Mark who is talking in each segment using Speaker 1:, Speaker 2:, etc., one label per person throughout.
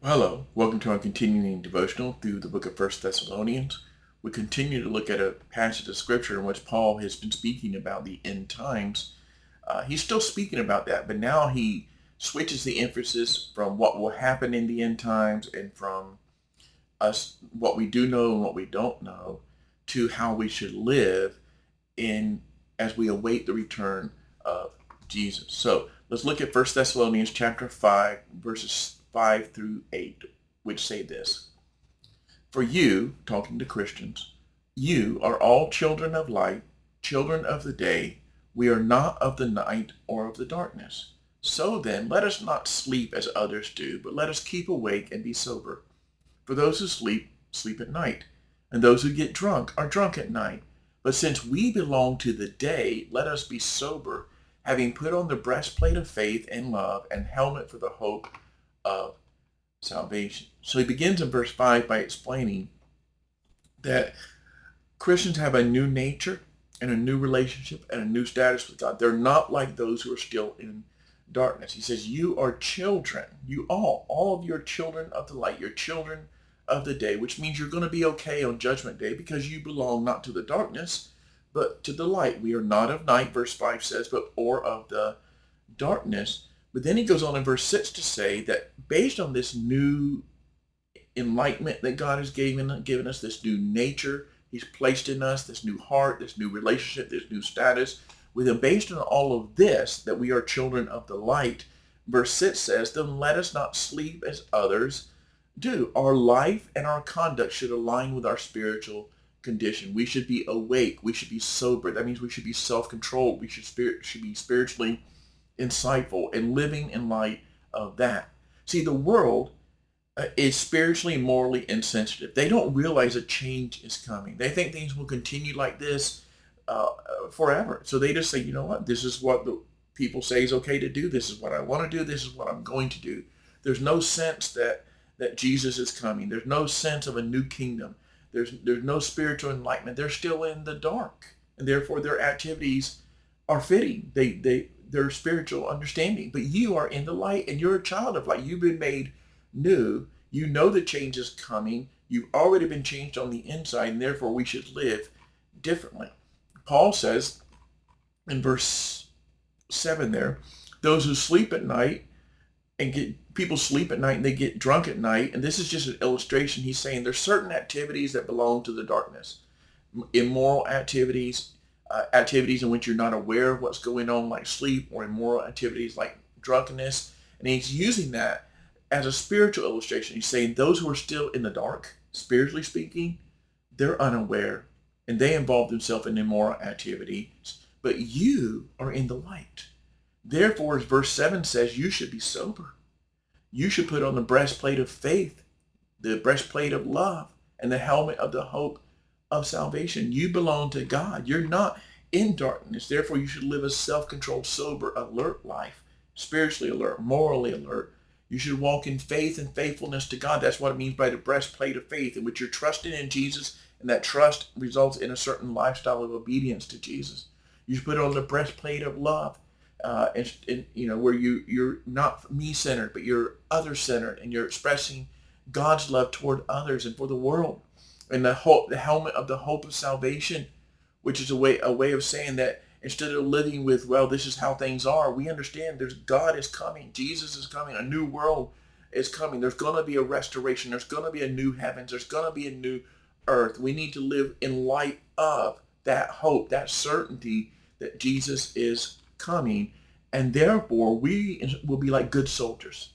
Speaker 1: Hello, welcome to our continuing devotional through the book of First Thessalonians. We continue to look at a passage of scripture in which Paul has been speaking about the end times. He's still speaking about that, but now he switches the emphasis from what will happen in the end times and from us, what we do know and what we don't know, to how we should live in as we await the return of Jesus. So let's look at First Thessalonians chapter 5, verses 5 through 8, which say this. For you, talking to Christians, you are all children of light, children of the day. We are not of the night or of the darkness. So then, let us not sleep as others do, but let us keep awake and be sober. For those who sleep, sleep at night, and those who get drunk are drunk at night. But since we belong to the day, let us be sober, having put on the breastplate of faith and love and helmet for the hope of salvation. So he begins in verse 5 by explaining that Christians have a new nature and a new relationship and a new status with God. They're not like those who are still in darkness. He says, you are children. You all of you are children of the light. You're children of the day, which means you're going to be okay on judgment day because you belong not to the darkness, but to the light. We are not of night, verse 5 says, or of the darkness. But then he goes on in verse 6 to say that based on this new enlightenment that God has given us, this new nature he's placed in us, this new heart, this new relationship, this new status, with him, based on all of this, that we are children of the light, verse 6 says, then let us not sleep as others do. Our life and our conduct should align with our spiritual condition. We should be awake. We should be sober. That means we should be self-controlled. We should be spiritually insightful and living in light of that. See, the world is spiritually and morally insensitive. They don't realize a change is coming. They think things will continue like this forever. So they just say, you know what, this is what the people say is okay to do. This is what I want to do. This is what I'm going to do. There's no sense that Jesus is coming. There's no sense of a new kingdom. There's no spiritual enlightenment. They're still in the dark, and therefore their activities are fitting. Their spiritual understanding. But you are in the light, and you're a child of light. You've been made new. You know the change is coming. You've already been changed on the inside, and therefore we should live differently. Paul says in verse 7 there, those who sleep at night people sleep at night and they get drunk at night. And this is just an illustration. He's saying there's certain activities that belong to the darkness. Immoral activities, activities in which you're not aware of what's going on, like sleep, or immoral activities like drunkenness. And he's using that as a spiritual illustration. He's saying those who are still in the dark, spiritually speaking, they're unaware and they involve themselves in immoral activities. But you are in the light. Therefore, as verse 7 says, you should be sober. You should put on the breastplate of faith, the breastplate of love, and the helmet of the hope of salvation. You belong to God. You're not in darkness. Therefore, you should live a self-controlled, sober, alert life, spiritually alert, morally alert. You should walk in faith and faithfulness to God. That's what it means by the breastplate of faith, in which you're trusting in Jesus, and that trust results in a certain lifestyle of obedience to Jesus. You should put on the breastplate of love, where you're not me-centered, but you're other-centered, and you're expressing God's love toward others and for the world. And the helmet of the hope of salvation, which is a way of saying that instead of living with, well, this is how things are, we understand God is coming. Jesus is coming. A new world is coming. There's going to be a restoration. There's going to be a new heavens. There's going to be a new earth. We need to live in light of that hope, that certainty that Jesus is coming. And therefore, we will be like good soldiers.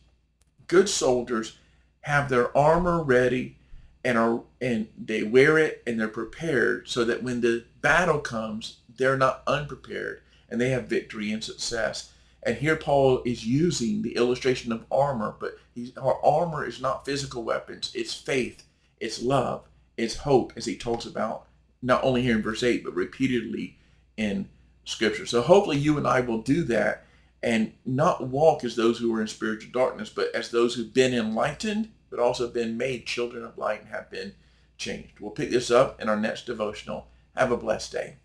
Speaker 1: Good soldiers have their armor ready, and they wear it, and they're prepared so that when the battle comes, they're not unprepared and they have victory and success. And here Paul is using the illustration of armor, but our armor is not physical weapons. It's faith, it's love, it's hope, as he talks about not only here in verse 8, but repeatedly in Scripture. So hopefully you and I will do that and not walk as those who are in spiritual darkness, but as those who've been enlightened, but also been made children of light and have been changed. We'll pick this up in our next devotional. Have a blessed day.